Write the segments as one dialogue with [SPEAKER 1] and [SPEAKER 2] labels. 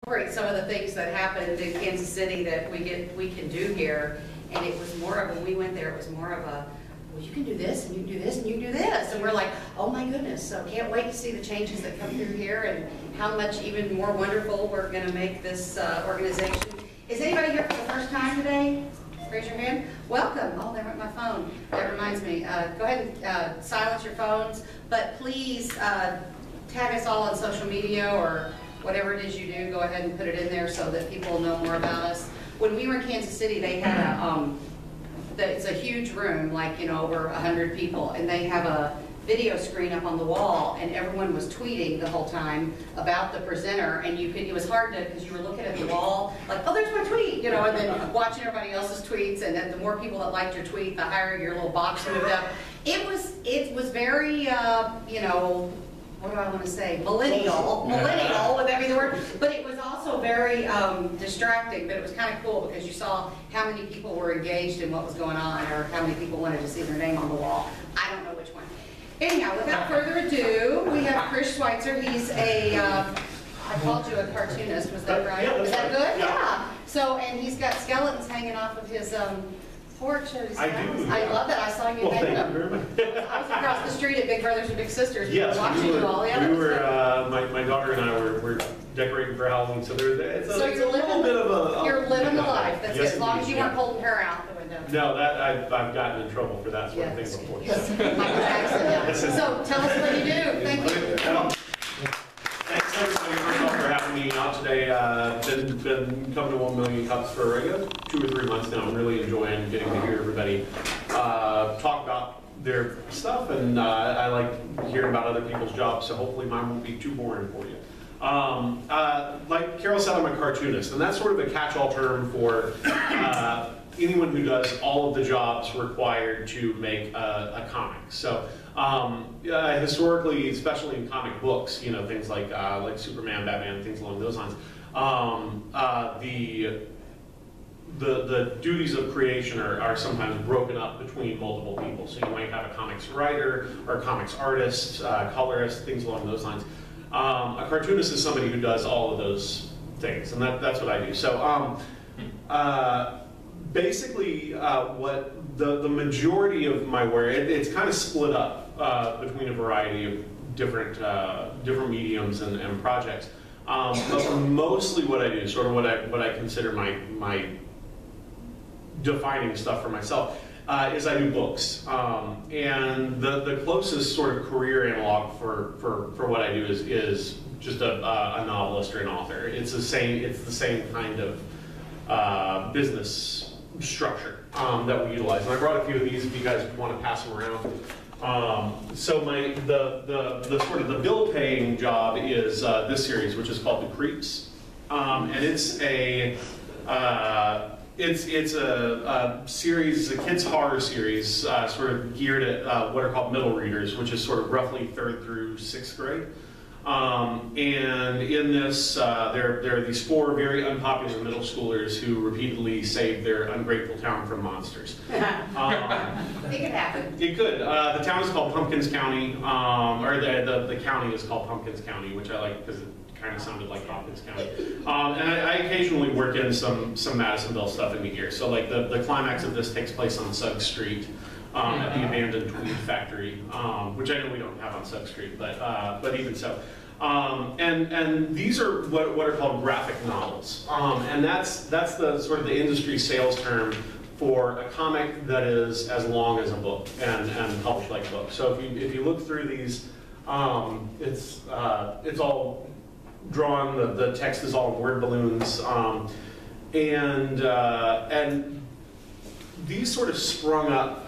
[SPEAKER 1] celebrate some of the things that happened in Kansas City that we can do here. And it was more of, when we went there, it was more of a, well, you can do this, and you can do this, and you can do this. And we're like, oh my goodness, so can't wait to see the changes that come through here and how much even more wonderful we're going to make this organization. Is anybody here for the first time today? Raise your hand. Welcome. Oh, there went my phone. That reminds me. Go ahead and silence your phones, but please tag us all on social media or whatever it is you do. Go ahead and put it in there so that people know more about us. When we were in Kansas City, they had a, it's a huge room, like, you know, over 100 people, and they have a video screen up on the wall, and everyone was tweeting the whole time about the presenter, and you could, it was hard to, because you were looking at the wall, like, oh, there's my tweet, you know, and then watching everybody else's tweets, and then the more people that liked your tweet, the higher your little box moved up. It was very, you know, what do I want to say, millennial would that be the word? But it was also very distracting, but it was kind of cool because you saw how many people were engaged in what was going on, or how many people wanted to see their name on the wall. I don't know which one. Anyhow, without further ado, we have Chris Schweizer. He's a, I called you a cartoonist, was that right?
[SPEAKER 2] Yeah,
[SPEAKER 1] is that good?
[SPEAKER 2] Yeah.
[SPEAKER 1] So, and he's got skeletons hanging off of his porch.
[SPEAKER 2] I do.
[SPEAKER 1] I love that. I saw you hanging them.
[SPEAKER 2] Thank you very much.
[SPEAKER 1] I was across the street at Big Brothers and Big Sisters.
[SPEAKER 2] Yes,
[SPEAKER 1] watching you all. Yeah,
[SPEAKER 2] we were my daughter and I were decorating for Halloween, so it's a little bit of a...
[SPEAKER 1] You're living the life. That's
[SPEAKER 2] yes,
[SPEAKER 1] good. As long as you weren't
[SPEAKER 2] yeah.
[SPEAKER 1] holding her out the window.
[SPEAKER 2] No, that I've gotten in trouble for that sort of thing before.
[SPEAKER 1] Yes. Michael Jackson, yeah. So tell us what you do. Thank you.
[SPEAKER 2] Thanks everybody first of all for having me out today. Been coming to 1 Million Cups for 2 or 3 months now. I'm really enjoying getting to hear everybody talk about their stuff, and I like hearing about other people's jobs, so hopefully mine won't be too boring for you. Like Carol said, I'm a cartoonist, and that's sort of a catch-all term for anyone who does all of the jobs required to make a comic. So historically, especially in comic books, you know, things like Superman, Batman, things along those lines, the duties of creation are sometimes broken up between multiple people. So you might have a comics writer or a comics artist, colorist, things along those lines. A cartoonist is somebody who does all of those things, and that's what I do. So basically, what the majority of my work, it's kind of split up between a variety of different mediums and projects. But mostly what I do, sort of what I consider my defining stuff for myself, is I do books. And the closest sort of career analog for what I do is just a novelist or an author. It's the same kind of business structure that we utilize. And I brought a few of these if you guys want to pass them around. So the sort of the bill paying job is this series, which is called The Creeps, and it's a series, a kids horror series, sort of geared at what are called middle readers, which is sort of roughly 3rd through 6th grade. And in this, there are these 4 very unpopular middle schoolers who repeatedly save their ungrateful town from monsters.
[SPEAKER 1] It could happen.
[SPEAKER 2] It could. The town is called Hopkins County, or the county is called Hopkins County, which I like because it kind of sounded like Hopkins County. And I occasionally work in some Madisonville stuff into here. So like the climax of this takes place on Sugg Street. At the abandoned tweed factory, which I know we don't have on Sugg Street, but even so. And these are what are called graphic novels. And that's the sort of the industry sales term for a comic that is as long as a book and published like a book. So if you look through these, it's all drawn, the text is all in word balloons, and these sort of sprung up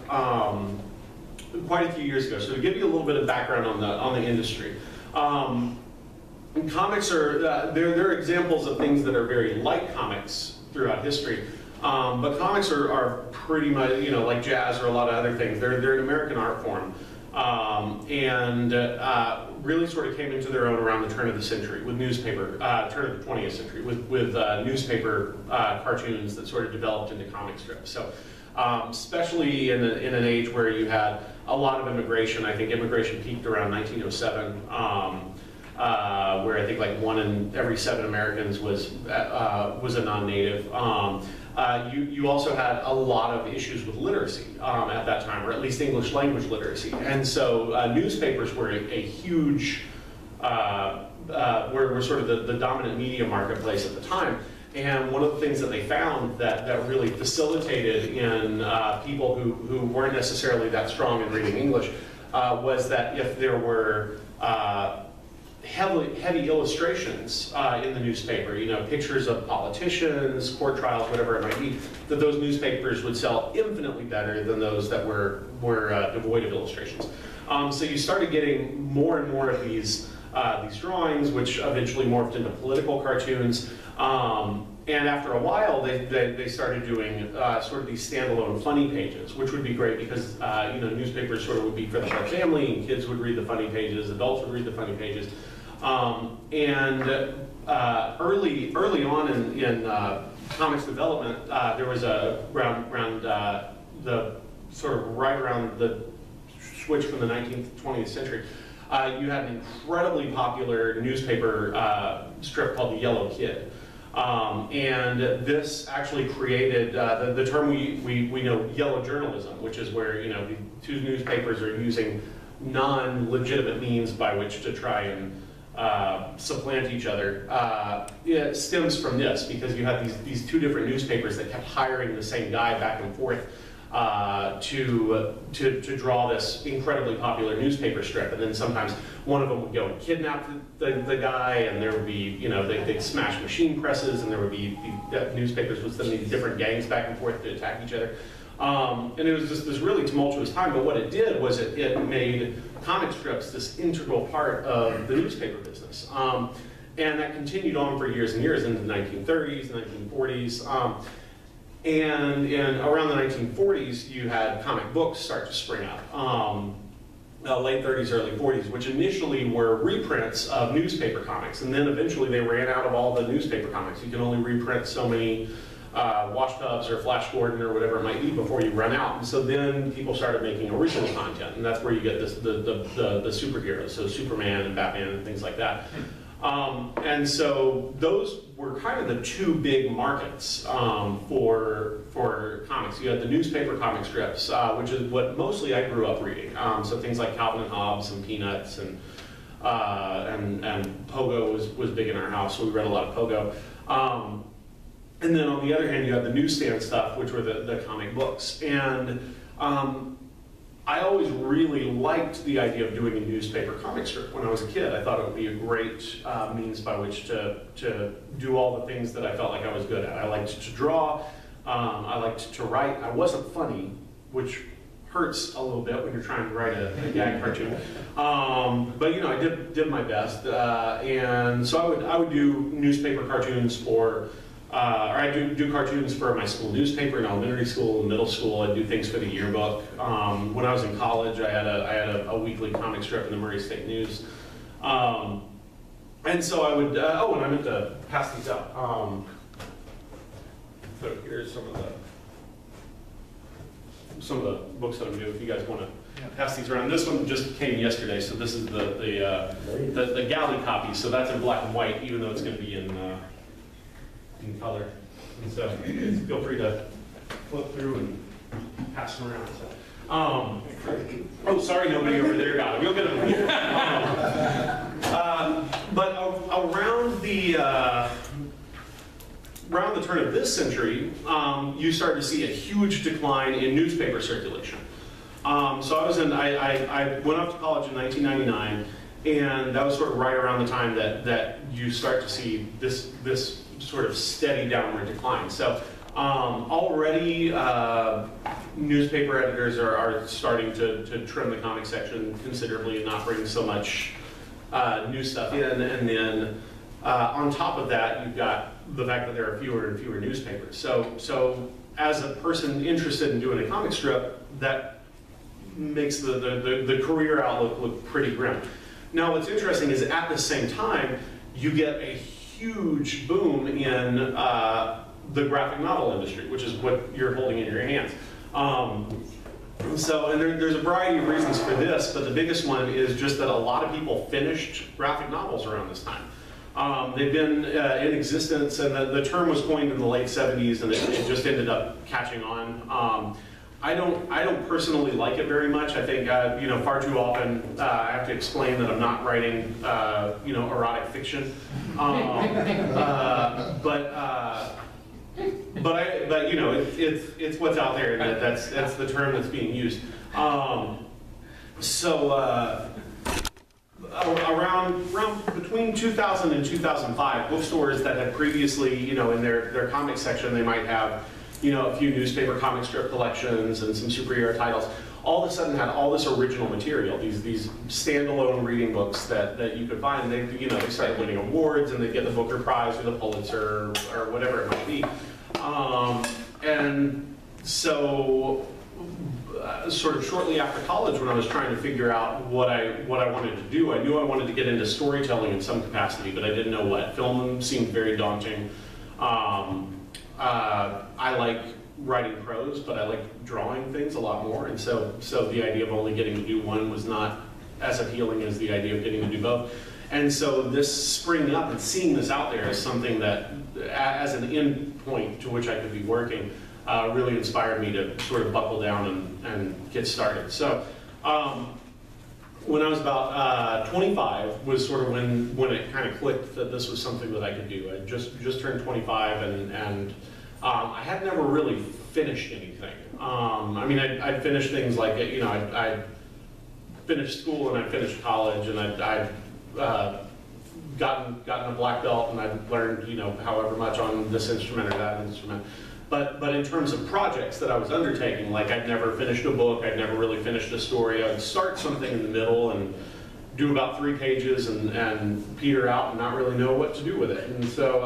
[SPEAKER 2] quite a few years ago. So to give you a little bit of background on the industry, comics are they're examples of things that are very like comics throughout history. But comics are pretty much, you know, like jazz or a lot of other things. They're an American art form, and really sort of came into their own around the turn of the century with newspaper, turn of the 20th century with newspaper cartoons that sort of developed into comic strips. So. Especially in an age where you had a lot of immigration. I think immigration peaked around 1907. where I think like 1 in every 7 Americans was a non-native. You also had a lot of issues with literacy at that time, or at least English language literacy. And so newspapers were a huge, were sort of the dominant media marketplace at the time. And one of the things that they found that really facilitated in people who weren't necessarily that strong in reading English was that if there were heavy illustrations in the newspaper, you know, pictures of politicians, court trials, whatever it might be, that those newspapers would sell infinitely better than those that were devoid of illustrations. So you started getting more and more of these drawings, which eventually morphed into political cartoons. And after a while, they started doing sort of these standalone funny pages, which would be great because you know, newspapers sort of would be for the whole family, and kids would read the funny pages, adults would read the funny pages. Early on in comics development, there was around the sort of right around the switch from the 19th to 20th century. You had an incredibly popular newspaper strip called The Yellow Kid. And this actually created the term we know, yellow journalism, which is where, you know, the two newspapers are using non-legitimate means by which to try and supplant each other. It stems from this, because you had these two different newspapers that kept hiring the same guy back and forth to draw this incredibly popular newspaper strip, and then sometimes one of them would go and kidnap the guy, and there would be, you know, they'd smash machine presses, and there would be newspapers would send these different gangs back and forth to attack each other. And it was just this really tumultuous time, but what it did was it made comic strips this integral part of the newspaper business. And that continued on for years and years into the 1930s, 1940s. And around the 1940s, you had comic books start to spring up. Late 30s, early 40s, which initially were reprints of newspaper comics, and then eventually they ran out of all the newspaper comics. You can only reprint so many Wash Tubbs or Flash Gordon or whatever it might be before you run out. And so then people started making original content, and that's where you get the superheroes, so Superman and Batman and things like that. And so those were kind of the two big markets for comics. You had the newspaper comic strips, which is what mostly I grew up reading. So things like Calvin and Hobbes and Peanuts and Pogo was big in our house, so we read a lot of Pogo. And then on the other hand, you had the newsstand stuff, which were the comic books. And I always really liked the idea of doing a newspaper comic strip when I was a kid. I thought it would be a great means by which to do all the things that I felt like I was good at. I liked to draw, I liked to write. I wasn't funny, which hurts a little bit when you're trying to write a gag cartoon. But you know, I did my best. And so I would do newspaper cartoons for or I do cartoons for my school newspaper in elementary school and middle school. I do things for the yearbook. When I was in college, I had a weekly comic strip in the Murray State News. And so I would, oh, and I meant to pass these out. So here's some of the books that I'm doing, if you guys want to pass these around. This one just came yesterday, so this is the galley copy. So that's in black and white, even though it's going to be in color. And so feel free to flip through and pass them around. So. Oh, sorry, nobody over there got them. You'll get them. But around the turn of this century, you start to see a huge decline in newspaper circulation. So I went off to college in 1999, and that was sort of right around the time that you start to see this sort of steady downward decline. So already newspaper editors are starting to trim the comic section considerably and not bring so much new stuff in. And then on top of that, you've got the fact that there are fewer and fewer newspapers. So as a person interested in doing a comic strip, that makes the career outlook look pretty grim. Now what's interesting is at the same time, you get a huge boom in the graphic novel industry, which is what you're holding in your hands. So, and there's a variety of reasons for this, but the biggest one is just that a lot of people finished graphic novels around this time. They've been in existence, and the term was coined in the late 70s, and it just ended up catching on. I don't personally like it very much. I think you know, far too often I have to explain that I'm not writing you know, erotic fiction. But you know, it's what's out there, and that's the term that's being used. Around between 2000 and 2005, bookstores that had previously, you know, in their comic section, they might have, you know, a few newspaper comic strip collections and some superhero titles, all of a sudden had all this original material, these standalone reading books that you could find, and they, you know, they started winning awards, and they get the Booker Prize or the Pulitzer or whatever it might be. And so sort of shortly after college, when I was trying to figure out what I wanted to do, I knew I wanted to get into storytelling in some capacity, but I didn't know what. Film seemed very daunting. I like writing prose, but I like drawing things a lot more, and so the idea of only getting to do one was not as appealing as the idea of getting to do both. And so this springing up and seeing this out there as something that, as an end point to which I could be working, really inspired me to sort of buckle down and get started. So when I was about 25 was sort of when it kind of clicked that this was something that I could do. I just turned 25, and I had never really finished anything. I mean, I'd finished things like, you know, I finished school and I finished college, and I'd gotten a black belt, and I'd learned, you know, however much on this instrument or that instrument. But in terms of projects that I was undertaking, like I'd never finished a book, I'd never really finished a story. I'd start something in the middle and do about 3 pages and peter out and not really know what to do with it. And so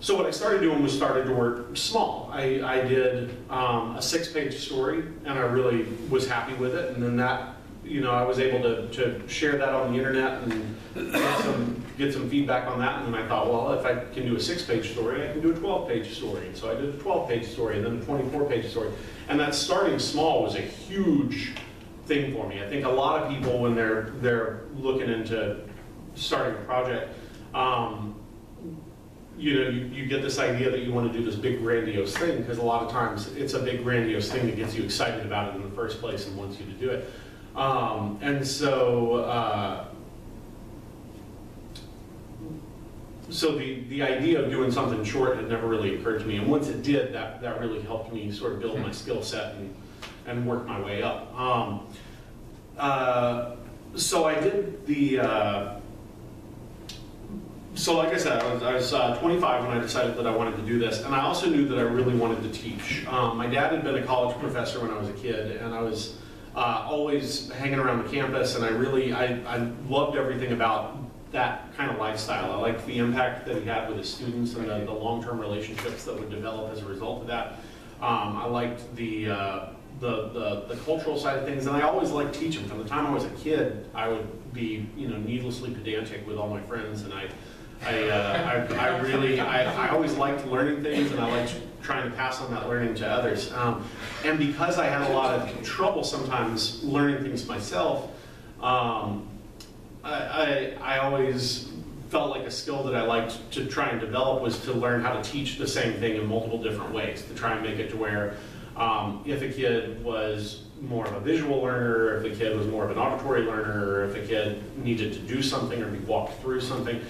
[SPEAKER 2] so what I started doing was started to work small. I did a 6-page story, and I really was happy with it. And then that, you know, I was able to share that on the internet and get some feedback on that. And then I thought, well, if I can do a 6-page story, I can do a 12-page story. And so I did a 12-page story, and then a 24-page story. And that starting small was a huge thing for me. I think a lot of people, when they're looking into starting a project, you know, you get this idea that you want to do this big grandiose thing, because a lot of times it's a big grandiose thing that gets you excited about it in the first place and wants you to do it. And so, so the idea of doing something short had never really occurred to me, and once it did, that really helped me sort of build my skill set and work my way up. So I did the. So like I said, I was 25 when I decided that I wanted to do this, and I also knew that I really wanted to teach. My dad had been a college professor when I was a kid, and I was always hanging around the campus, and I loved everything about that kind of lifestyle. I liked the impact that he had with his students and the long-term relationships that would develop as a result of that. I liked the cultural side of things, and I always liked teaching. From the time I was a kid, I would be, you know, needlessly pedantic with all my friends, and I always liked learning things, and I liked trying to pass on that learning to others. And because I had a lot of trouble sometimes learning things myself, I always felt like a skill that I liked to try and develop was to learn how to teach the same thing in multiple different ways, to try and make it to where if a kid was more of a visual learner, if a kid was more of an auditory learner, or if a kid needed to do something or be walked through something,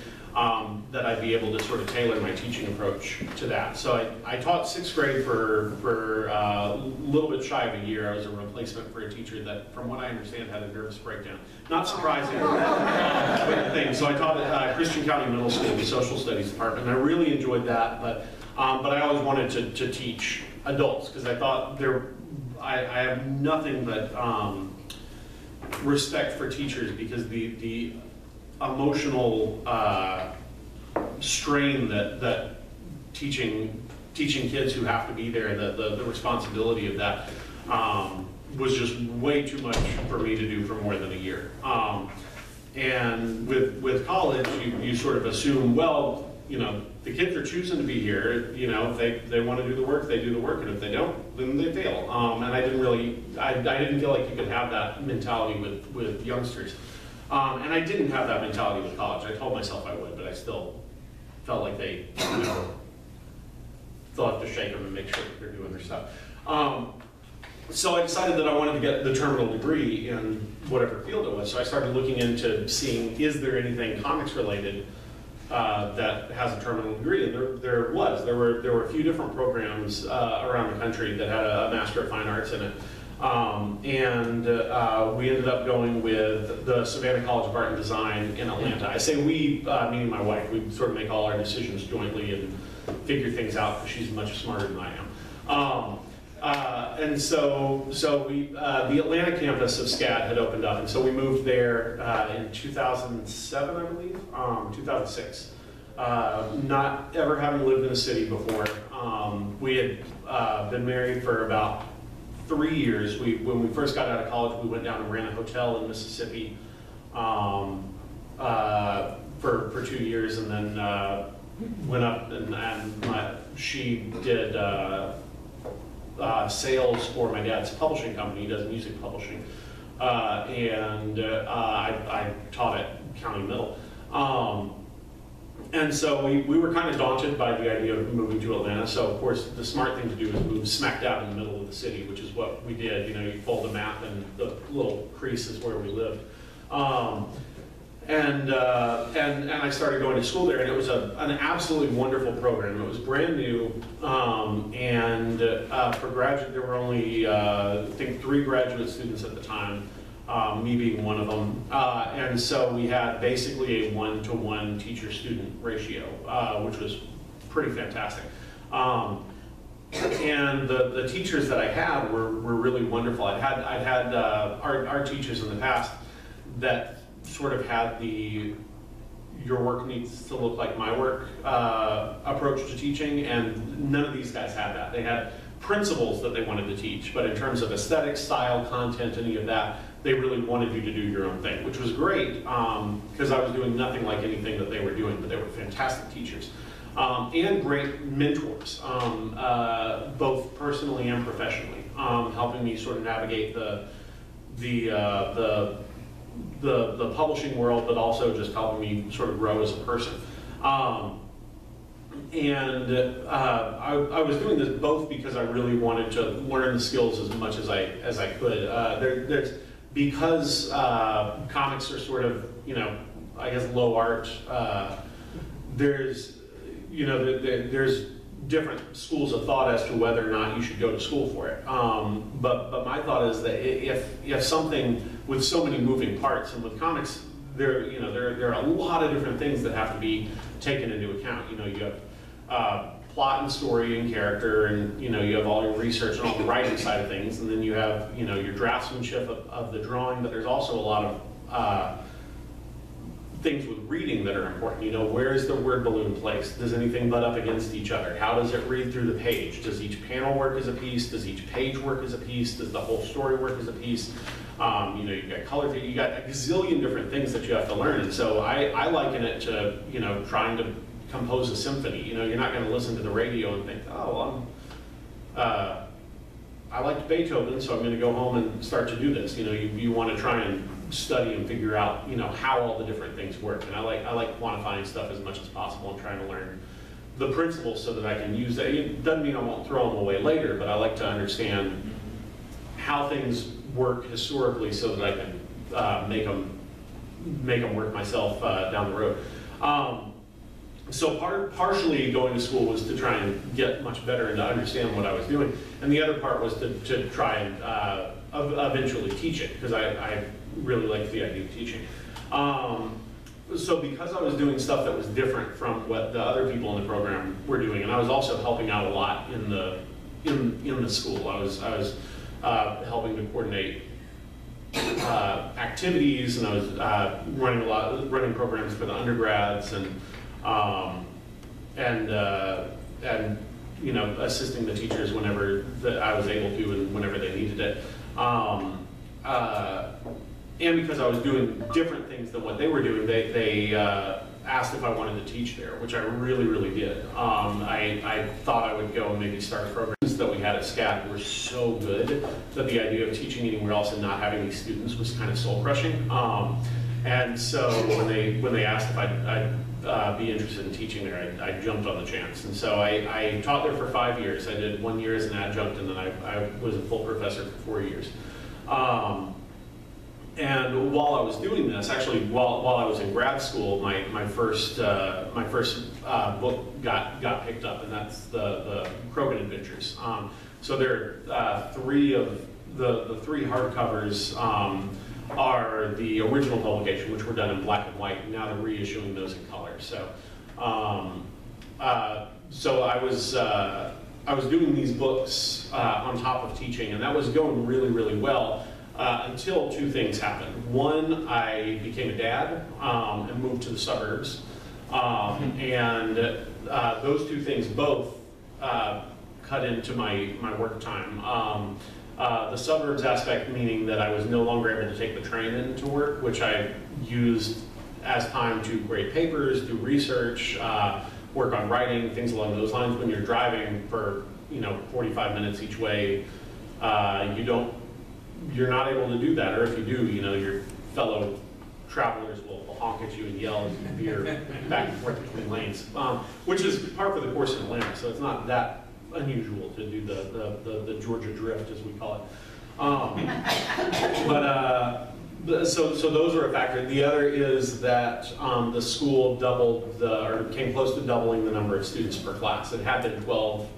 [SPEAKER 2] that I'd be able to sort of tailor my teaching approach to that. So I taught 6th grade for a little bit shy of a year. I was a replacement for a teacher that, from what I understand, had a nervous breakdown. Not surprising, but thing. So I taught at Christian County Middle School, the social studies department, and I really enjoyed that, but I always wanted to teach adults, because I thought I have nothing but respect for teachers, because the emotional strain that teaching kids who have to be there, the responsibility of that was just way too much for me to do for more than a year. And with college, you sort of assume, well, you know, the kids are choosing to be here. You know, if they want to do the work, they do the work, and if they don't, then they fail. And I didn't feel like you could have that mentality with youngsters. And I didn't have that mentality with college. I told myself I would, but I still felt like they, you know, still have to shake them and make sure that they're doing their stuff. So I decided that I wanted to get the terminal degree in whatever field it was. So I started looking into seeing, is there anything comics related that has a terminal degree? And there were a few different programs around the country that had a Master of Fine Arts in it. We ended up going with the Savannah College of Art and Design in Atlanta. I say we, meaning my wife, we sort of make all our decisions jointly and figure things out because she's much smarter than I am. The Atlanta campus of SCAD had opened up, and so we moved there in 2007, I believe, 2006. Not ever having lived in a city before. We had been married for about 3 years. When we first got out of college, we went down and ran a hotel in Mississippi for 2 years, and then went up and she did sales for my dad's publishing company. He does music publishing, I taught at County Middle. And so we were kind of daunted by the idea of moving to Atlanta. So of course the smart thing to do is move smack dab in the middle of the city, which is what we did. You know, you fold the map and the little crease is where we lived. And I started going to school there, and it was an absolutely wonderful program. It was brand new, for graduate, there were only, I think, 3 graduate students at the time, me being one of them. And so we had basically a 1-to-1 teacher-student ratio, which was pretty fantastic. And the teachers that I had were really wonderful. I'd had art teachers in the past that sort of had your work needs to look like my work approach to teaching, and none of these guys had that. They had principles that they wanted to teach, but in terms of aesthetic, style, content, any of that, they really wanted you to do your own thing, which was great because I was doing nothing like anything that they were doing, but they were fantastic teachers. And great mentors, both personally and professionally, helping me sort of navigate the publishing world, but also just helping me sort of grow as a person. I was doing this both because I really wanted to learn the skills as much as I could. Because comics are sort of, you know, I guess low art. There's different schools of thought as to whether or not you should go to school for it. But my thought is that if something with so many moving parts, and with comics, there are a lot of different things that have to be taken into account. You know, you have plot and story and character, and you have all your research and all the writing side of things, and then you have your draftsmanship of the drawing. But there's also a lot of things with reading that are important. Where is the word balloon placed? Does anything butt up against each other? How does it read through the page? Does each panel work as a piece? Does each page work as a piece? Does the whole story work as a piece? You've got color, you got a gazillion different things that you have to learn. And so I liken it to, trying to compose a symphony. You're not going to listen to the radio and think, oh, I liked Beethoven, so I'm going to go home and start to do this. You want to try and study and figure out, how all the different things work. And I like quantifying stuff as much as possible and trying to learn the principles so that I can use that. It doesn't mean I won't throw them away later, but I like to understand how things work historically so that I can make them work myself down the road. So partially going to school was to try and get much better and to understand what I was doing, and the other part was to try and eventually teach it, because I really liked the idea of teaching. So because I was doing stuff that was different from what the other people in the program were doing, and I was also helping out a lot in the school. I was helping to coordinate activities, and I was running programs for the undergrads, and assisting the teachers whenever I was able to and whenever they needed it. And because I was doing different things than what they were doing, asked if I wanted to teach there, which I really, really did. I thought I would go and maybe start programs that we had at SCAD were so good that the idea of teaching anywhere else and not having these students was kind of soul-crushing. And so when they asked if I'd be interested in teaching there, I jumped on the chance. And so I taught there for 5 years. I did 1 year as an adjunct, and then I was a full professor for 4 years. And while I was doing this, actually, while I was in grad school, my first book got picked up, and that's the Krogan Adventures. So there are three of the three hardcovers are the original publication, which were done in black and white. And now they're reissuing those in color. So, so I was doing these books on top of teaching, and that was going really, really well. Until two things happened. One, I became a dad and moved to the suburbs. And those two things both cut into my work time. The suburbs aspect meaning that I was no longer able to take the train into work, which I used as time to grade papers, do research, work on writing, things along those lines. When you're driving for 45 minutes each way, you're not able to do that, or if you do, your fellow travelers will honk at you and yell as you veer back and forth between lanes, which is par for the course in Atlanta, so it's not that unusual to do the Georgia drift, as we call it. So those are a factor. The other is that the school came close to doubling the number of students per class. It had been 12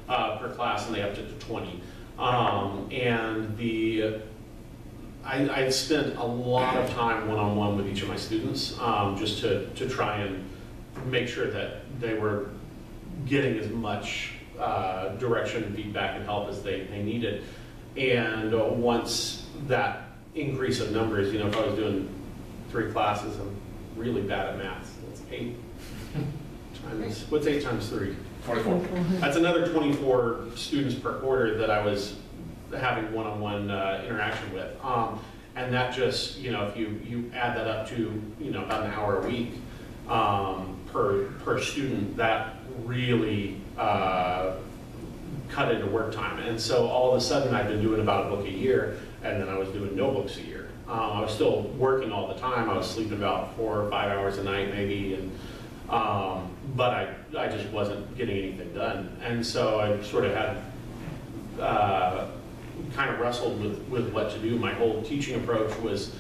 [SPEAKER 2] per class, and they upped it to 20. And I spent a lot of time one-on-one with each of my students, just to try and make sure that they were getting as much direction, feedback, and help as they needed. And once that increase of numbers, if I was doing 3 classes, I'm really bad at math. That's 8 times, what's 8 times 3?
[SPEAKER 3] 24.
[SPEAKER 2] That's another 24 students per quarter that I was having one-on-one interaction with. And that just, if you add that up to, about an hour a week per student, that really cut into work time. And so all of a sudden I've been doing about a book a year, and then I was doing no books a year. I was still working all the time. I was sleeping about 4 or 5 hours a night maybe, and but I just wasn't getting anything done. And so I sort of had kind of wrestled with what to do. My whole teaching approach was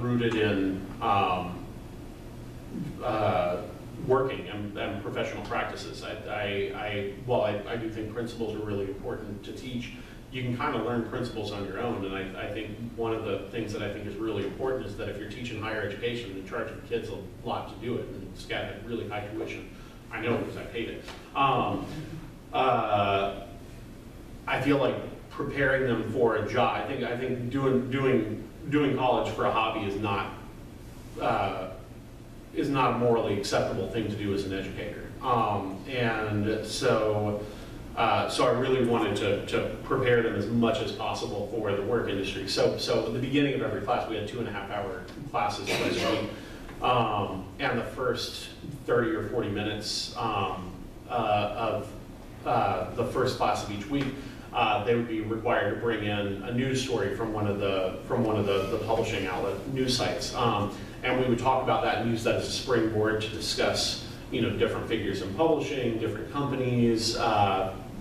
[SPEAKER 2] rooted in working and professional practices. While I do think principles are really important to teach, you can kind of learn principles on your own. And I think one of the things that I think is really important is that if you're teaching higher education, in charge of kids a lot to do it. And SCAD had really high tuition. I know because I paid it. I feel like preparing them for a job. I think doing college for a hobby is not a morally acceptable thing to do as an educator. And so I really wanted to prepare them as much as possible for the work industry. So at the beginning of every class, we had 2.5-hour classes twice a week. And the first 30 or 40 minutes of the first class of each week, they would be required to bring in a news story from one of the publishing outlet news sites, and we would talk about that and use that as a springboard to discuss different figures in publishing, different companies,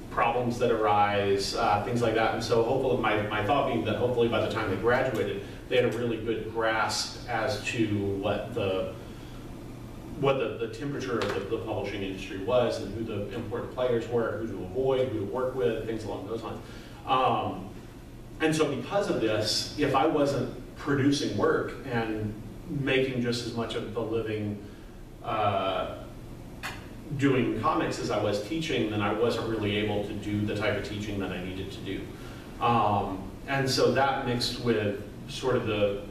[SPEAKER 2] problems that arise, things like that. And so hopefully, my thought being that hopefully by the time they graduated, they had a really good grasp as to what the temperature of the publishing industry was, and who the important players were, who to avoid, who to work with, things along those lines. And so because of this, if I wasn't producing work and making just as much of a living doing comics as I was teaching, then I wasn't really able to do the type of teaching that I needed to do. And so that mixed with sort of the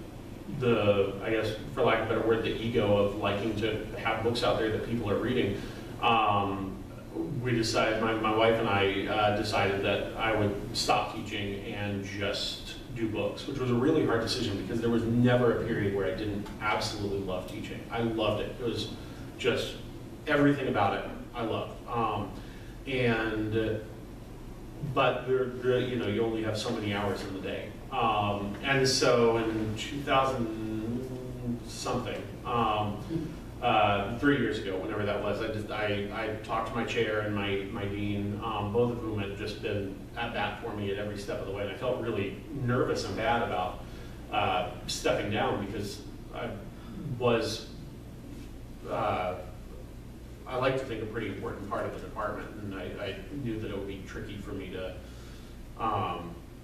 [SPEAKER 2] I guess, for lack of a better word, the ego of liking to have books out there that people are reading. We decided, my wife and I decided that I would stop teaching and just do books, which was a really hard decision because there was never a period where I didn't absolutely love teaching. I loved it. It was just everything about it I loved. But you know, you only have so many hours in the day. And so in 2000 something, 3 years ago, whenever that was, I talked to my chair and my dean, both of whom had just been at bat for me at every step of the way, and I felt really nervous and bad about stepping down because I was, I like to think, a pretty important part of the department, and I knew that it would be tricky for me to,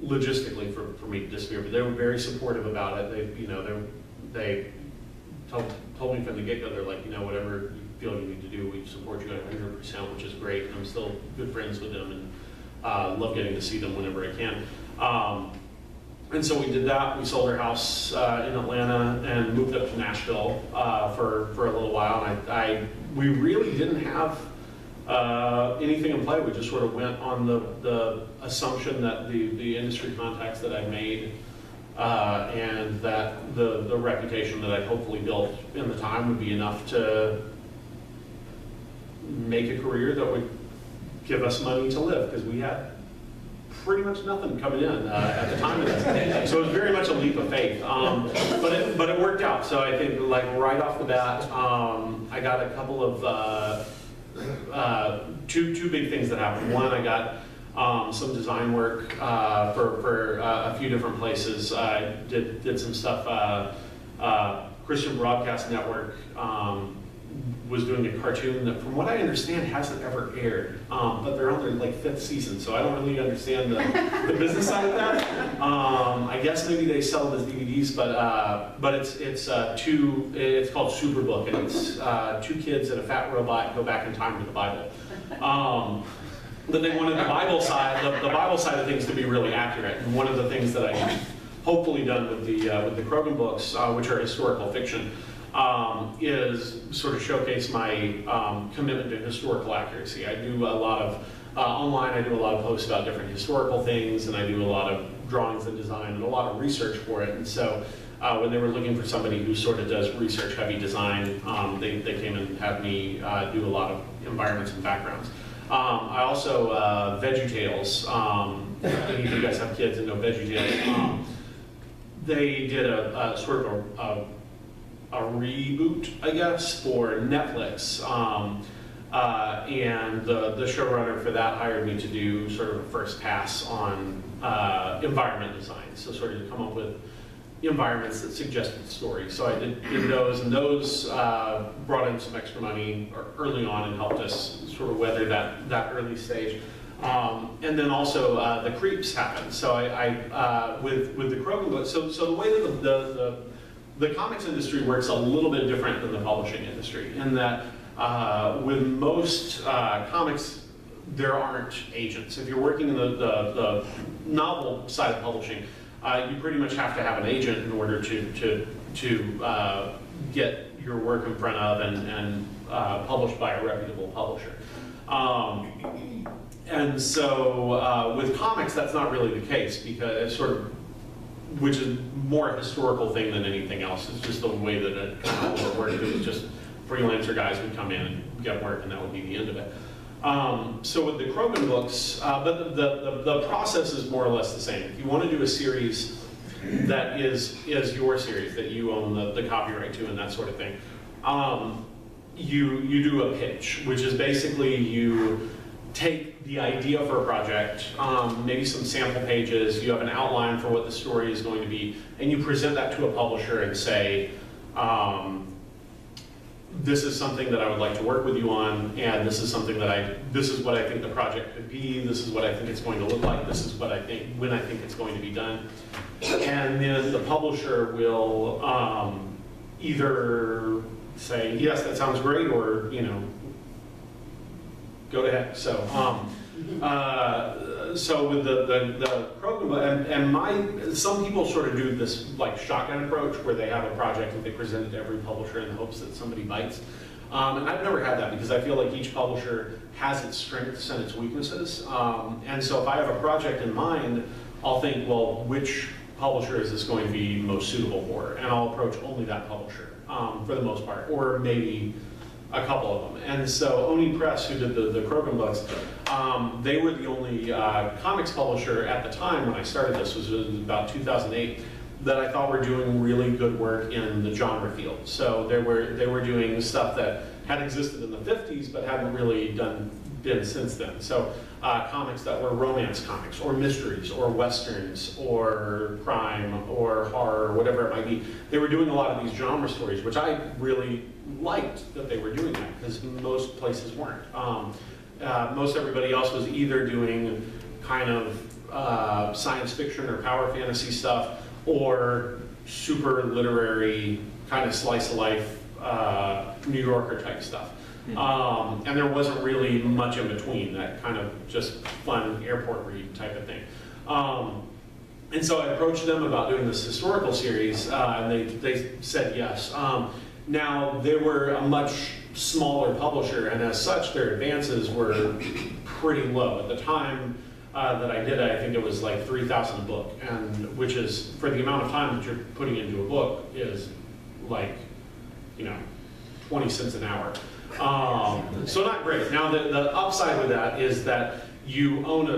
[SPEAKER 2] logistically for me to disappear, but they were very supportive about it. They told me from the get-go, they're like, you know, whatever you feel you need to do, we support you at 100%, which is great. And I'm still good friends with them and love getting to see them whenever I can. And so we did that. We sold our house in Atlanta and moved up to Nashville for a little while. And we really didn't have anything in play. We just sort of went on the assumption that the industry contacts that I made and that the reputation that I'd hopefully built in the time would be enough to make a career that would give us money to live, because we had pretty much nothing coming in at the time of this. So it was very much a leap of faith, but it worked out. So I think, like, right off the bat, I got a couple of two big things that happened. One, I got some design work for a few different places. I did some stuff. Christian Broadcast Network was doing a cartoon that, from what I understand, hasn't ever aired, but they're on their like 5th season, so I don't really understand the business side of that. I guess maybe they sell it as DVDs, but it's called Superbook, and it's 2 kids and a fat robot go back in time to the Bible. But they wanted the Bible side of things to be really accurate, and one of the things that I've hopefully done with the Krogan books, which are historical fiction, is sort of showcase my commitment to historical accuracy. I do a lot of online. I do a lot of posts about different historical things, and I do a lot of drawings and design and a lot of research for it. And so when they were looking for somebody who sort of does research-heavy design, they came and had me do a lot of environments and backgrounds. I also, VeggieTales, any of you guys have kids and know VeggieTales, they did a sort of a reboot, I guess, for Netflix, and the showrunner for that hired me to do sort of a first pass on environment design, so sort of to come up with environments that suggested stories. So I did those, and those brought in some extra money early on and helped us sort of weather that early stage. And then also the creeps happened. So I with the Krogan book, so the way that the comics industry works a little bit different than the publishing industry, in that with most comics, there aren't agents. If you're working in the novel side of publishing, you pretty much have to have an agent in order to get your work in front of and published by a reputable publisher. And so with comics, that's not really the case, because it's sort of, which is more a historical thing than anything else. It's just the way that it kind of worked. It was just freelancer guys would come in and get work, and that would be the end of it. So with the Krogan books, but the process is more or less the same. If you want to do a series that is your series, that you own the copyright to and that sort of thing, you do a pitch, which is basically you take the idea for a project, maybe some sample pages, you have an outline for what the story is going to be, and you present that to a publisher and say, this is something that I would like to work with you on, and this is something that this is what I think the project could be, this is what I think it's going to look like, this is what I think, when I think it's going to be done. And then the publisher will either say, yes, that sounds great, or, you know, go to heck. So, so with the Krogan, and some people sort of do this like shotgun approach, where they have a project and they present it to every publisher in the hopes that somebody bites. And I've never had that, because I feel like each publisher has its strengths and its weaknesses. And so if I have a project in mind, I'll think, well, which publisher is this going to be most suitable for? And I'll approach only that publisher for the most part, or maybe a couple of them. And so Oni Press, who did the Krogan books, they were the only comics publisher at the time when I started this, was about 2008, that I thought were doing really good work in the genre field. So they were doing stuff that had existed in the 50s but hadn't really been since then. So comics that were romance comics, or mysteries, or westerns, or crime, or horror, whatever it might be. They were doing a lot of these genre stories, which I really liked that they were doing that, because most places weren't. Most everybody else was either doing kind of science fiction or power fantasy stuff, or super literary, kind of slice of life, New Yorker type stuff. And there wasn't really much in between, that kind of just fun airport read type of thing. And so I approached them about doing this historical series, and they said yes. Now, they were a much smaller publisher, and as such, their advances were pretty low. At the time that I did it, I think it was like $3,000 a book, and which is, for the amount of time that you're putting into a book, is like, 20 cents an hour. So not great. Now, the upside with that is that you own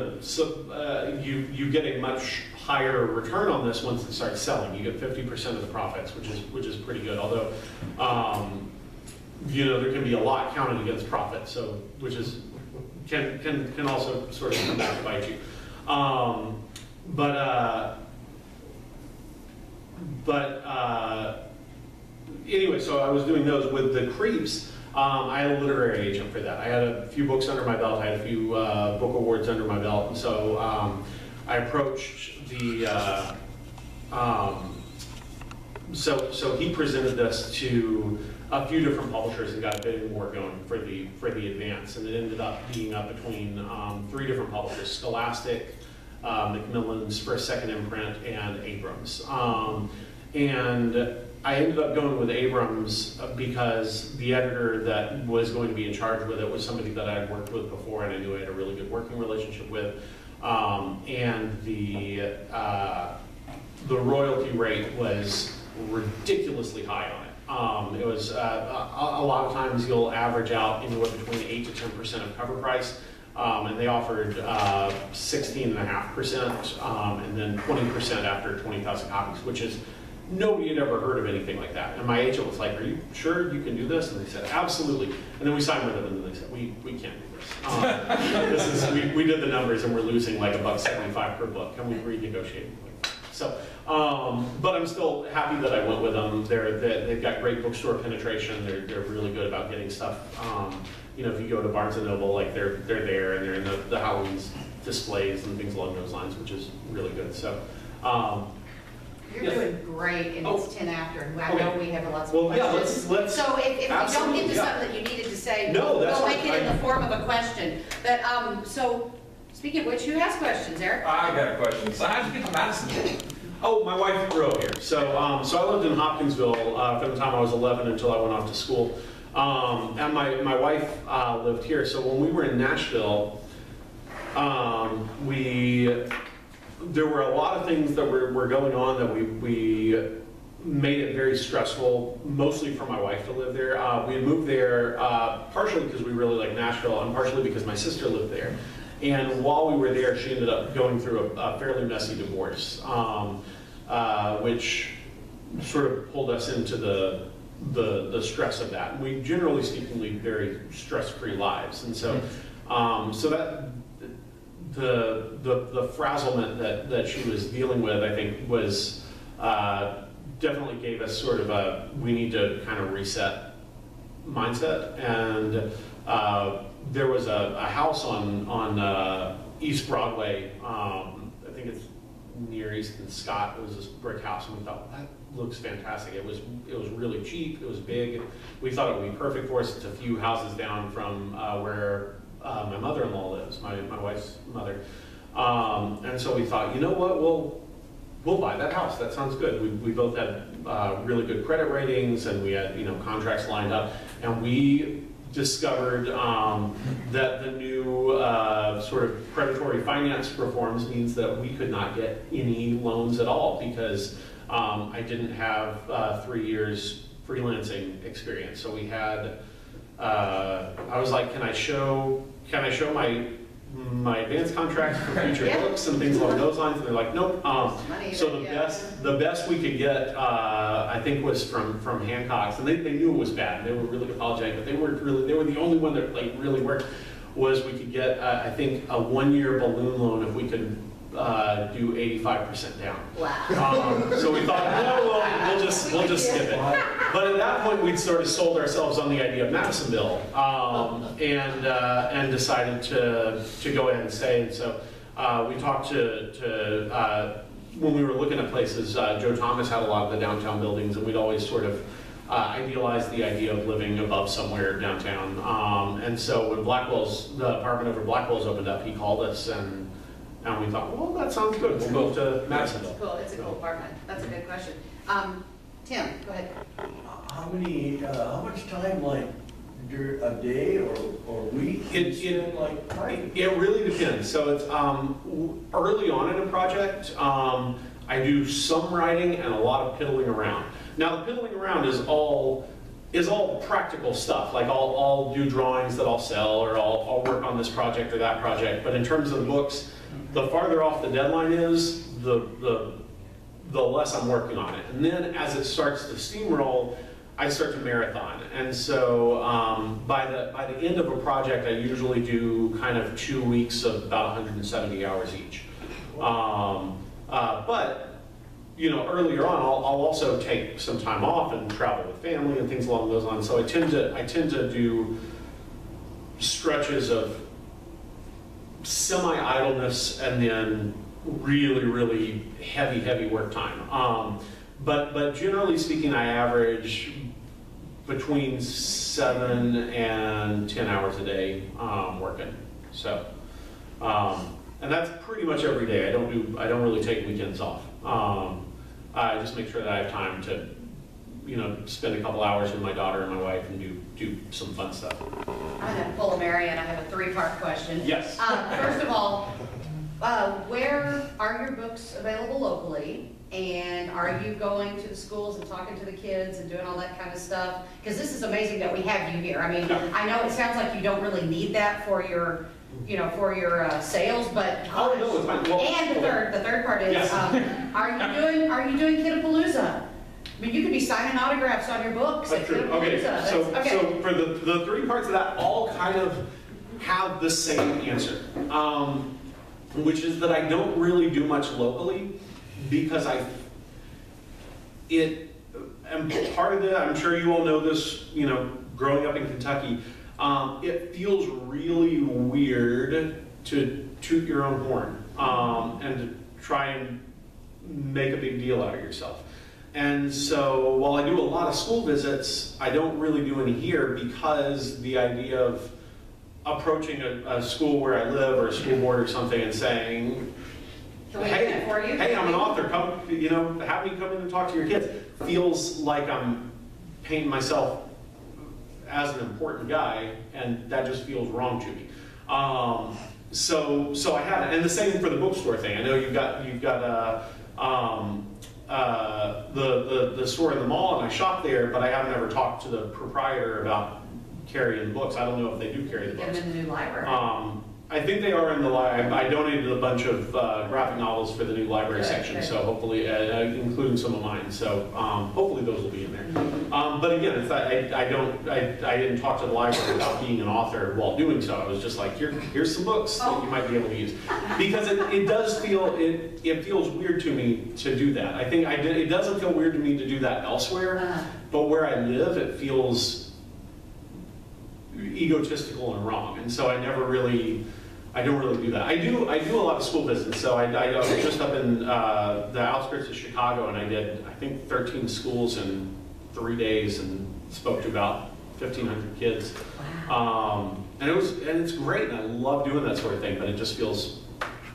[SPEAKER 2] you get a much higher return on this once it starts selling. You get 50% of the profits, which is pretty good. Although, there can be a lot counted against profit, so which is can also sort of come back to bite you. Anyway, so I was doing those with the Creeps. I had a literary agent for that. I had a few books under my belt. I had a few book awards under my belt, and so I approached the. So he presented this to a few different publishers and got a bidding war going for the advance, and it ended up being up between 3 different publishers: Scholastic, Macmillan's for a second imprint, and Abrams. And I ended up going with Abrams because the editor that was going to be in charge with it was somebody that I had worked with before, and I knew I had a really good working relationship with. And the royalty rate was ridiculously high on it. It was a lot of times you'll average out anywhere between 8 to 10% of cover price, and they offered 16.5%, and then 20% after 20,000 copies, which is nobody had ever heard of anything like that. And my agent was like, "Are you sure you can do this?" And they said, "Absolutely." And then we signed with them, and they said, "We can't do this. We did the numbers, and we're losing like $1.75 per book. Can we renegotiate?" So, but I'm still happy that I went with them. They've got great bookstore penetration. They're really good about getting stuff. If you go to Barnes & Noble, like they're there, and they're in the Halloween displays and things along those lines, which is really good. So.
[SPEAKER 1] You're doing great, and it's 10 after. I know we have lots of
[SPEAKER 2] questions.
[SPEAKER 1] Yeah, let's so if we don't get to something that you needed to say, we'll make it in the form of a question. But so, speaking of which, who has questions, Eric?
[SPEAKER 3] I got a question. So how did you get to Madison?
[SPEAKER 2] Oh, my wife grew up here. So, so I lived in Hopkinsville from the time I was 11 until I went off to school. And my wife lived here. So when we were in Nashville, there were a lot of things that were going on that we made it very stressful, mostly for my wife to live there. We had moved there partially because we really liked Nashville, and partially because my sister lived there. And while we were there, she ended up going through a fairly messy divorce, which sort of pulled us into the stress of that. And we, generally speaking, lead very stress-free lives, and so so that. The frazzlement that she was dealing with, I think, was definitely gave us sort of a we need to kind of reset mindset. And there was a house on East Broadway. I think it's near East and Scott. It was this brick house, and we thought, well, that looks fantastic. It was really cheap. It was big. We thought it would be perfect for us. It's a few houses down from where my mother-in-law lives, my wife's mother. And so we thought, you know what, we'll buy that house. That sounds good. We both had really good credit ratings, and we had contracts lined up, and we discovered that the new sort of predatory finance reforms means that we could not get any loans at all because I didn't have 3 years freelancing experience. So we had, I was like, can I show my advance contracts for future books and things along those lines? And they're like, nope. So the best we could get, I think, was from Hancock's, and they knew it was bad. They were really apologetic, but they were the only one that like really worked. Was we could get, I think, a 1-year balloon loan if we could do 85% down.
[SPEAKER 1] Wow.
[SPEAKER 2] So we thought, no, well, we'll just skip it. But at that point, we'd sort of sold ourselves on the idea of Madisonville, and decided to go ahead and stay. And so we talked to when we were looking at places. Joe Thomas had a lot of the downtown buildings, and we'd always sort of idealized the idea of living above somewhere downtown. And so when the apartment over Blackwell's opened up, he called us and we thought, well, that sounds good. We'll move to Madisonville.
[SPEAKER 1] Cool. It's a cool apartment. That's a good question. Tim, go ahead.
[SPEAKER 4] How much time, like, a day or week?
[SPEAKER 2] It really depends. So it's early on in a project, I do some writing and a lot of piddling around. Now the piddling around is all practical stuff. Like I'll do drawings that I'll sell, or I'll work on this project or that project. But in terms of the books, the farther off the deadline is, the less I'm working on it. And then as it starts to steamroll, I start to marathon. And so by the end of a project, I usually do kind of 2 weeks of about 170 hours each. But you know, earlier on, I'll also take some time off and travel with family and things along those lines. So I tend to do stretches of semi-idleness and then really heavy work time. But generally speaking, I average between 7 and 10 hours a day working. So, and that's pretty much every day. I don't really take weekends off. I just make sure that I have time to, you know, spend a couple hours with my daughter and my wife and do some fun stuff.
[SPEAKER 1] I'm going to pull a Mary, and I have a 3-part question.
[SPEAKER 2] Yes.
[SPEAKER 1] First of all, where are your books available locally? And are you going to the schools and talking to the kids and doing all that kind of stuff? Because this is amazing that we have you here. I mean, I know it sounds like you don't really need that for your, you know, for your sales, but
[SPEAKER 2] Oh, no, it's fine. Well,
[SPEAKER 1] and the third part is,
[SPEAKER 2] yes.
[SPEAKER 1] are you doing Kidapalooza? I mean, you could be signing autographs on your books at
[SPEAKER 2] That's true.
[SPEAKER 1] Kidapalooza.
[SPEAKER 2] Okay. So for the 3 parts of that, all kind of have the same answer, which is that I don't really do much locally because and part of it, I'm sure you all know this, you know, growing up in Kentucky, it feels really weird to toot your own horn and to try and make a big deal out of yourself. And so while I do a lot of school visits, I don't really do any here because the idea of approaching a school where I live or a school board or something and saying, hey, I'm an author, come, you know, have me come in and talk to your kids, feels like I'm painting myself as an important guy, and that just feels wrong to me. So I haven't, and the same for the bookstore thing. I know you've got the store in the mall, and I shop there, but I haven't ever talked to the proprietor about carrying books. I don't know if they do carry the books.
[SPEAKER 1] Get them in the new library.
[SPEAKER 2] I think they are in the library. I donated a bunch of graphic novels for the new library section, so hopefully, including some of mine. So hopefully those will be in there. But again, it's, I didn't talk to the library about being an author while doing so. I was just like, here's some books that you might be able to use, because it does feel it feels weird to me to do that. I think it doesn't feel weird to me to do that elsewhere, but where I live, it feels egotistical and wrong, and so I don't really do that. I do a lot of school visits. So I was just up in the outskirts of Chicago, and I did, I think, 13 schools in 3 days and spoke to about 1,500 kids. Wow. And it's great, and I love doing that sort of thing, but it just feels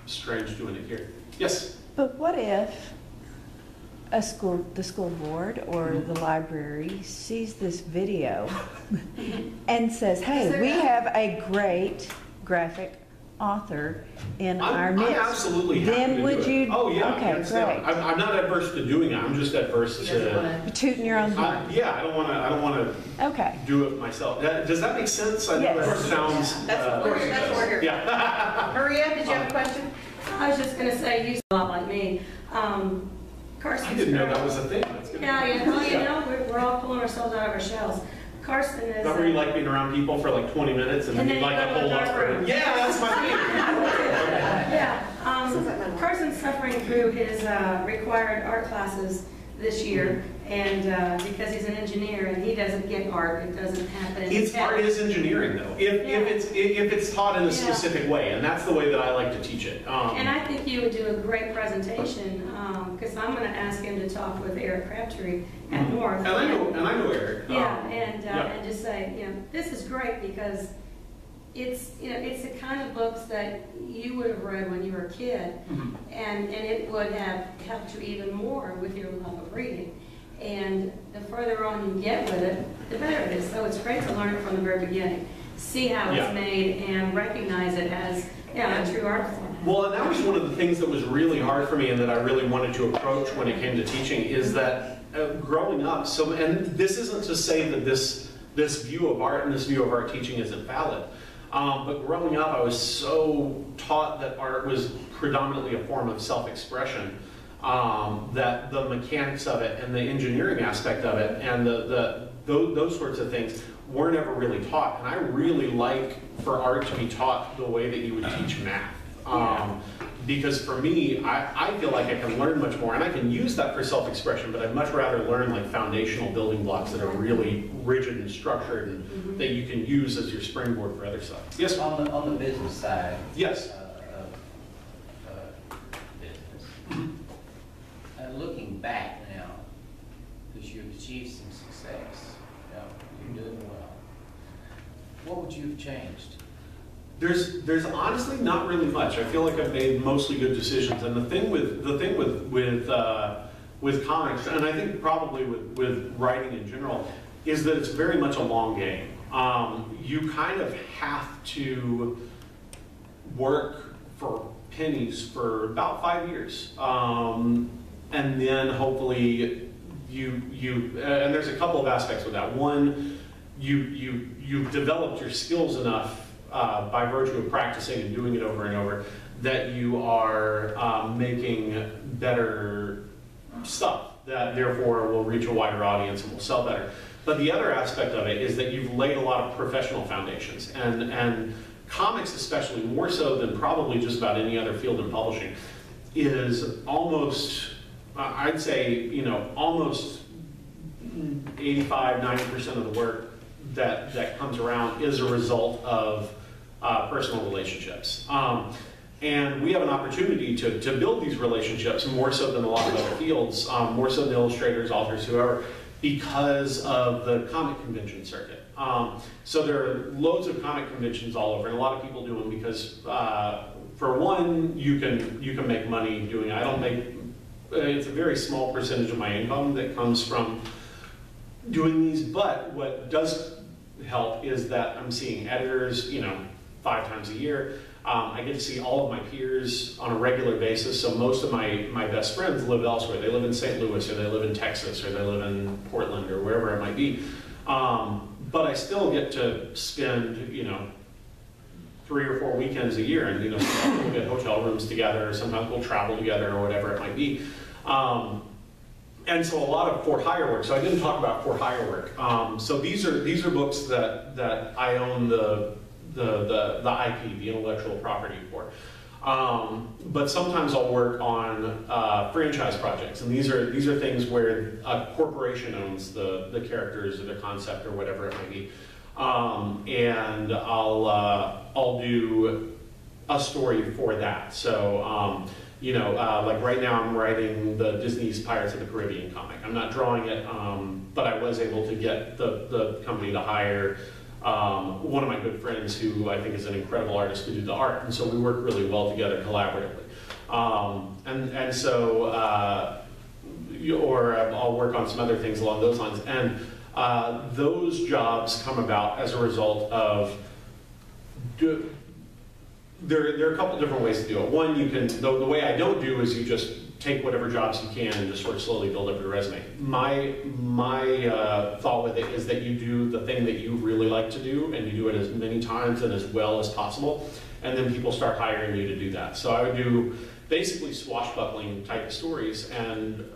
[SPEAKER 2] strange doing it here. Yes?
[SPEAKER 5] But what if the school board or the library sees this video and says, hey, we have a great graphic author in our midst.
[SPEAKER 2] I'm absolutely happy
[SPEAKER 5] then
[SPEAKER 2] to
[SPEAKER 5] would
[SPEAKER 2] do
[SPEAKER 5] you?
[SPEAKER 2] it. Oh yeah,
[SPEAKER 5] okay,
[SPEAKER 2] hands down.
[SPEAKER 5] great.
[SPEAKER 2] I'm not adverse to doing it. I'm just adverse to
[SPEAKER 5] Tooting your own horn.
[SPEAKER 2] yeah. I don't want to
[SPEAKER 5] Okay.
[SPEAKER 2] do it myself. Does that make sense? I know
[SPEAKER 5] Yes.
[SPEAKER 2] that sounds.
[SPEAKER 1] That's what we're here.
[SPEAKER 2] Yeah.
[SPEAKER 1] Maria, did you have a question?
[SPEAKER 6] I was just gonna say, you a lot like me. Carson's
[SPEAKER 2] I didn't know that was a thing. That's good.
[SPEAKER 6] Yeah, well, you know, we're all pulling ourselves out of our shells. Carson is.
[SPEAKER 2] Is that where you like being around people for like 20 minutes and then you like to
[SPEAKER 6] go to
[SPEAKER 2] pull
[SPEAKER 6] a
[SPEAKER 2] up
[SPEAKER 6] dark
[SPEAKER 2] for
[SPEAKER 6] room.
[SPEAKER 2] it? Yeah, that's my thing.
[SPEAKER 6] Yeah, Carson's suffering through his required art classes this year, and because he's an engineer and he doesn't get art, it doesn't happen.
[SPEAKER 2] It's art is engineering though, if it's taught in a specific way, and that's the way that I like to teach it.
[SPEAKER 6] And I think you would do a great presentation, because I'm going to ask him to talk with Eric Crabtree at North.
[SPEAKER 2] And I know Eric.
[SPEAKER 6] Yeah, and just say, you know, this is great because it's, you know, it's the kind of books that you would have read when you were a kid, and it would have helped you even more with your love of reading. And the further on you get with it, the better it is. So it's great to learn it from the very beginning, see how it's made, and recognize it as, you know, a true art form.
[SPEAKER 2] Well, and that was one of the things that was really hard for me and that I really wanted to approach when it came to teaching is that growing up, and this isn't to say that this view of art and this view of art teaching isn't valid, but growing up I was so taught that art was predominantly a form of self-expression, that the mechanics of it and the engineering aspect of it and those sorts of things weren't ever really taught. And I really like for art to be taught the way that you would teach math. Because for me, I feel like I can learn much more, and I can use that for self-expression, but I'd much rather learn like foundational building blocks that are really rigid and structured and that you can use as your springboard for other stuff. Yes?
[SPEAKER 7] On the business side.
[SPEAKER 2] Yes.
[SPEAKER 7] Business. Looking back now, because you've achieved some success, you know, you're doing well. What would you have changed?
[SPEAKER 2] There's honestly not really much. I feel like I've made mostly good decisions, and the thing with comics, and I think probably with writing in general, is that it's very much a long game. You kind of have to work for pennies for about 5 years, and then hopefully and there's a couple of aspects with that. One, you've developed your skills enough by virtue of practicing and doing it over and over that you are making better stuff that therefore will reach a wider audience and will sell better. But the other aspect of it is that you've laid a lot of professional foundations, and comics especially, more so than probably just about any other field in publishing, is almost, I'd say, you know, almost 85–90% of the work that comes around is a result of personal relationships. And we have an opportunity to build these relationships more so than a lot of other fields, more so than illustrators, authors, whoever, because of the comic convention circuit. So there are loads of comic conventions all over, and a lot of people do them because, for one, you can make money doing it. I don't make, it's a very small percentage of my income that comes from doing these, but what does help is that I'm seeing editors, you know, 5 times a year. I get to see all of my peers on a regular basis, so most of my best friends live elsewhere. They live in St. Louis, or they live in Texas, or they live in Portland, or wherever it might be. But I still get to spend, you know, 3 or 4 weekends a year, and, you know, sometimes we'll get hotel rooms together, or sometimes we'll travel together, or whatever it might be. And so a lot of for-hire work. So I didn't talk about for-hire work. So these are books that I own the IP, the intellectual property for. But sometimes I'll work on franchise projects, and these are things where a corporation owns the characters or the concept or whatever it might be, and I'll do a story for that. So you know, like right now I'm writing the Disney's Pirates of the Caribbean comic. I'm not drawing it, but I was able to get the company to hire one of my good friends who I think is an incredible artist to do the art, and so we work really well together collaboratively. And so or I'll work on some other things along those lines. And those jobs come about as a result of, there are a couple different ways to do it. One, you can, the way I don't do is you just take whatever jobs you can and just sort of slowly build up your resume. My thought with it is that you do the thing that you really like to do, and you do it as many times and as well as possible, and then people start hiring you to do that. So I would do basically swashbuckling type of stories, and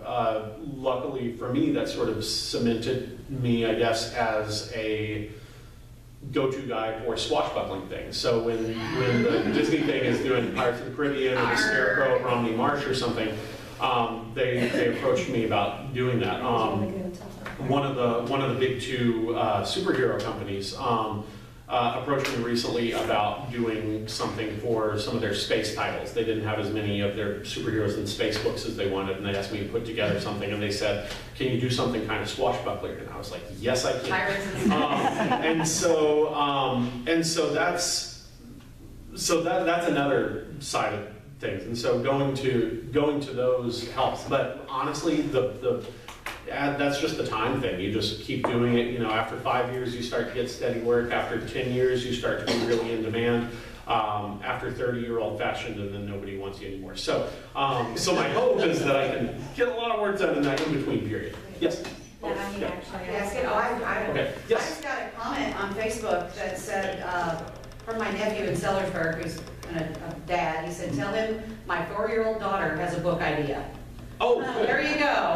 [SPEAKER 2] luckily for me, that sort of cemented me, I guess, as a go-to guy for swashbuckling things. So when the Disney thing is doing Pirates of the Caribbean or the Scarecrow of Romney Marsh or something, they approached me about doing that. One of the big two superhero companies approached me recently about doing something for some of their space titles. They didn't have as many of their superheroes in space books as they wanted, and they asked me to put together something, and they said, can you do something kind of swashbuckler? And I was like, yes, I can.
[SPEAKER 1] Pirates and
[SPEAKER 2] so that's another side of things. And so going to those helps. But honestly, that's just the time thing. You just keep doing it. You know, after 5 years, you start to get steady work. After 10 years, you start to be really in demand. After 30, you're old-fashioned, and then nobody wants you anymore. So, so my hope is that I can get a lot of work done in that in-between period. Yes?
[SPEAKER 1] Yes,
[SPEAKER 2] Okay.
[SPEAKER 1] I just got a comment on Facebook that said, from my nephew in Sellersburg, who's a dad, he said, tell him my 4-year-old daughter has a book idea.
[SPEAKER 2] Oh,
[SPEAKER 1] there you go.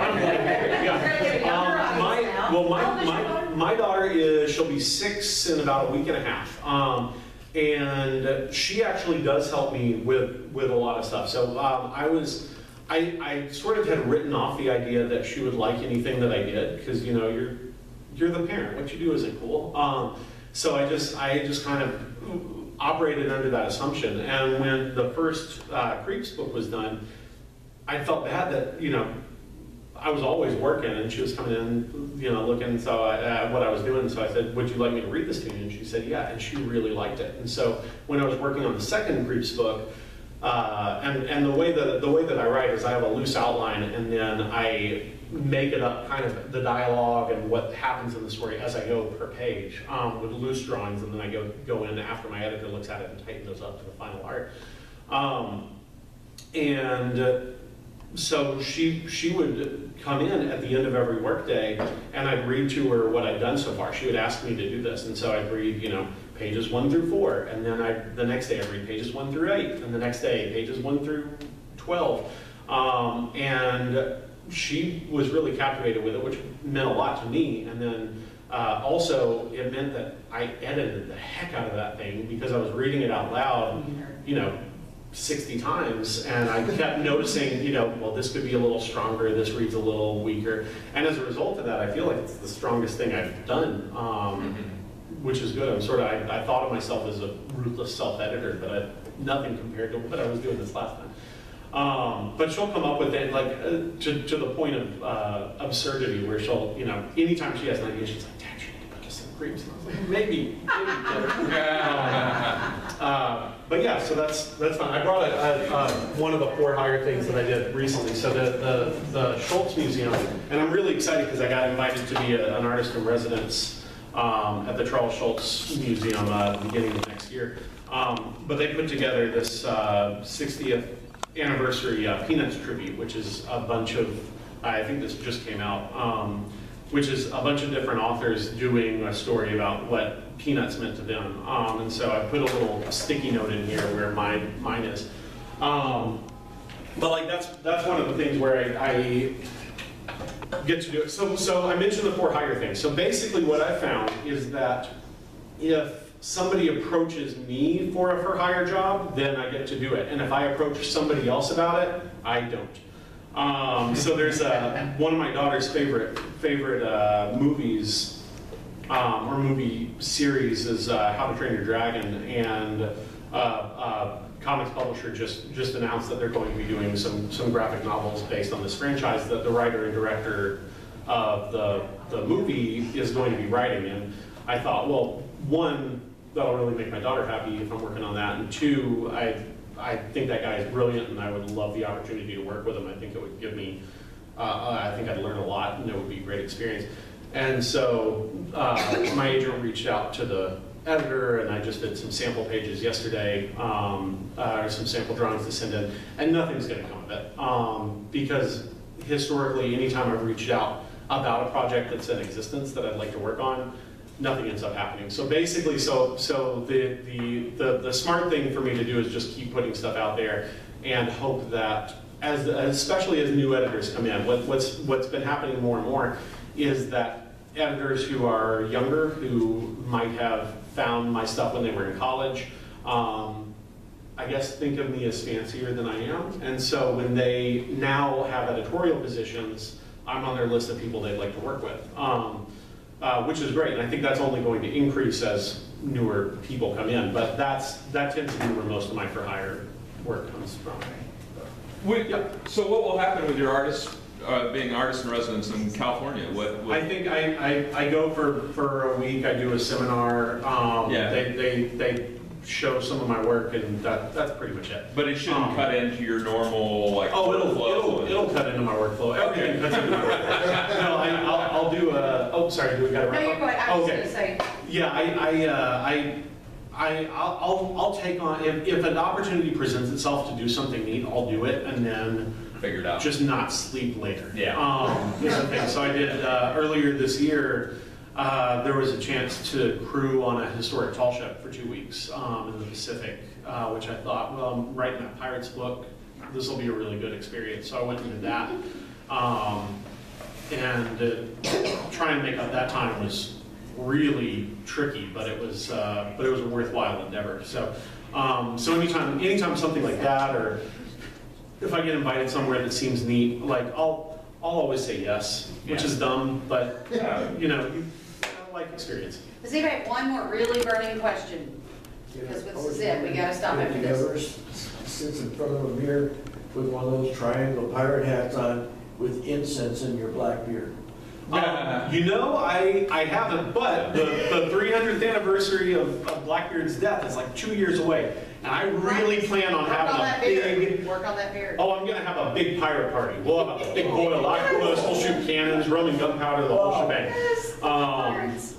[SPEAKER 2] My daughter she'll be 6 in about a week and a half. And she actually does help me with a lot of stuff. So I sort of had written off the idea that she would like anything that I did, because you know you're the parent. What you do isn't cool. So I just kind of operated under that assumption. And when the first Creeps book was done, I felt bad that, you know, I was always working, and she was coming in, you know, looking at what I was doing. So I said, would you like me to read this to you? And she said, yeah, and she really liked it. And so when I was working on the second Creeps book, and the way that I write is I have a loose outline, and then I make it up, kind of the dialogue and what happens in the story as I go per page, with loose drawings, and then I go in after my editor looks at it and tighten those up to the final art. So she would come in at the end of every workday, and I'd read to her what I'd done so far. She would ask me to do this, and so I'd read, you know, pages 1 through 4, and then the next day I'd read pages 1 through 8, and the next day pages 1 through 12, and she was really captivated with it, which meant a lot to me. And then also it meant that I edited the heck out of that thing, because I was reading it out loud, you know, 60 times, and I kept noticing, you know, well, this could be a little stronger, this reads a little weaker, and as a result of that, I feel like it's the strongest thing I've done, which is good. I'm sort of, I thought of myself as a ruthless self-editor, but nothing compared to what I was doing this last time. But she'll come up with it, like, to the point of absurdity, where she'll, you know, anytime she has an idea, she's like, Dad, you need to put this in Creeps. And I was like, maybe. But yeah, so that's fine. I brought one of the 4 hire things that I did recently. So the Schultz Museum, and I'm really excited because I got invited to be an artist in residence at the Charles Schultz Museum at the beginning of next year. But they put together this 60th anniversary Peanuts tribute, which is a bunch of, I think this just came out, which is a bunch of different authors doing a story about what Peanuts meant to them. And so I put a little sticky note in here where mine is. But like that's one of the things where I get to do it. So I mentioned the 4 hire thing. So basically what I found is that if somebody approaches me for a for hire job, then I get to do it. And if I approach somebody else about it, I don't. So there's one of my daughter's favorite movies or movie series is How to Train Your Dragon, and comics publisher just announced that they're going to be doing some graphic novels based on this franchise that the writer and director of the movie is going to be writing. And I thought, well, 1, that'll really make my daughter happy if I'm working on that, and 2, I think that guy is brilliant, and I would love the opportunity to work with him. I think it would give me I think I'd learn a lot, and it would be a great experience. And so my agent reached out to the editor, and I just did some sample pages yesterday, or some sample drawings to send in, and nothing's going to come of it. Because historically, anytime I've reached out about a project that's in existence that I'd like to work on, nothing ends up happening. So basically, so the smart thing for me to do is just keep putting stuff out there and hope that, especially as new editors come in, what's been happening more and more is that editors who are younger, who might have found my stuff when they were in college, I guess think of me as fancier than I am. And so when they now have editorial positions, I'm on their list of people they'd like to work with, which is great. And I think that's only going to increase as newer people come in. But that tends to be where most of my for-hire work comes from.
[SPEAKER 3] So what will happen with your artists, being artists in residence in California?
[SPEAKER 2] I think I go for a week. I do a seminar. They show some of my work, and that's pretty much it.
[SPEAKER 3] But it shouldn't cut into your normal like.
[SPEAKER 2] Oh, it'll cut into my workflow. Everything cuts into my workflow. No, I'll do a. Oh, sorry. Do we got to wrap up?
[SPEAKER 1] No, you're good. I was going to say.
[SPEAKER 2] Yeah, I'll take on if an opportunity presents itself to do something neat, I'll do it, and then
[SPEAKER 3] figure it out.
[SPEAKER 2] Just not sleep later.
[SPEAKER 3] Yeah.
[SPEAKER 2] Is the thing. So I did earlier this year. There was a chance to crew on a historic tall ship for 2 weeks in the Pacific, which I thought, well, I'm writing that Pirates book. This will be a really good experience. So I went and did that, and trying to make up that time was really tricky, but it was a worthwhile endeavor. So, so anytime something like that, or if I get invited somewhere that seems neat, like I'll always say yes, which is dumb, but you know, I like experience.
[SPEAKER 1] Does anybody have one more really burning question? Because this is it, we gotta stop after this.
[SPEAKER 4] Ever sits in front of a mirror with one of those triangle pirate hats on with incense in your black beard?
[SPEAKER 2] You know, I haven't, but the 300th anniversary of Blackbeard's death is like 2 years away, and I really plan on having a big.
[SPEAKER 1] Work on that beard.
[SPEAKER 2] Oh, I'm gonna have a big pirate party. We'll have a big boil, we'll shoot cannons, Roman gunpowder, the whole shebang.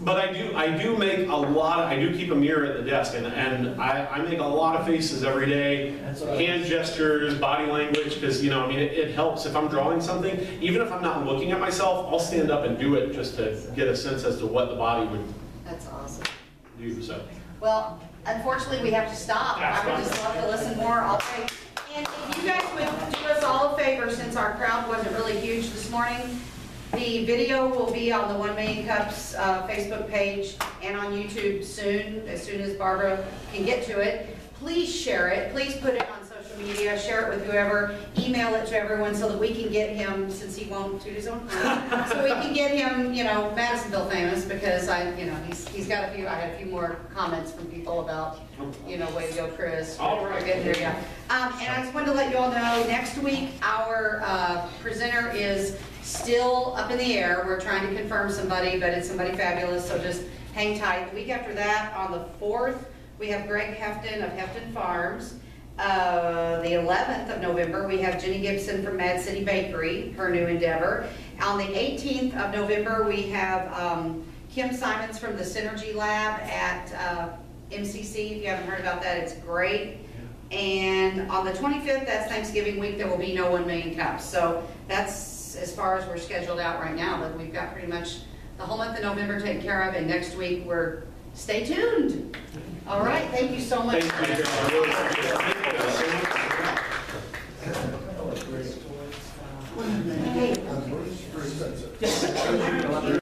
[SPEAKER 2] But I do make a lot. I do keep a mirror at the desk, and I make a lot of faces every day, hand gestures, body language, because you know, I mean, it helps if I'm drawing something. Even if I'm not looking at myself, I'll stand up and do it just to get a sense as to what the body would.
[SPEAKER 1] That's awesome.
[SPEAKER 2] Do so.
[SPEAKER 1] Well, unfortunately, we have to stop. I would just love to listen more all day. And if you guys would do us all a favor, since our crowd wasn't really huge this morning, the video will be on the 1 Million Cups Facebook page and on YouTube soon as Barbara can get to it. Please share it. Please put it on social media. Share it with whoever. Email it to everyone so that we can get him, since he won't toot his own horn, so we can get him, you know, Madisonville famous, because he's got a few. I had a few more comments from people about, you know, way to go, Chris.
[SPEAKER 2] All right.
[SPEAKER 1] We're getting there, yeah. And I just wanted to let you all know, next week our presenter is still up in the air. We're trying to confirm somebody, but it's somebody fabulous, so just hang tight. The week after that, on the 4th, we have Greg Hefton of Hefton Farms. The 11th of November, we have Jenny Gibson from Mad City Bakery, her new endeavor. On the 18th of November, we have Kim Simons from the Synergy Lab at MCC. If you haven't heard about that, it's great. And on the 25th, that's Thanksgiving week, there will be no 1 Million Cups. So that's as far as we're scheduled out right now, but we've got pretty much the whole month of November taken care of, and next week we're, stay tuned. All right, thank you so much.
[SPEAKER 2] Thank you. I really appreciate it.
[SPEAKER 1] Hey.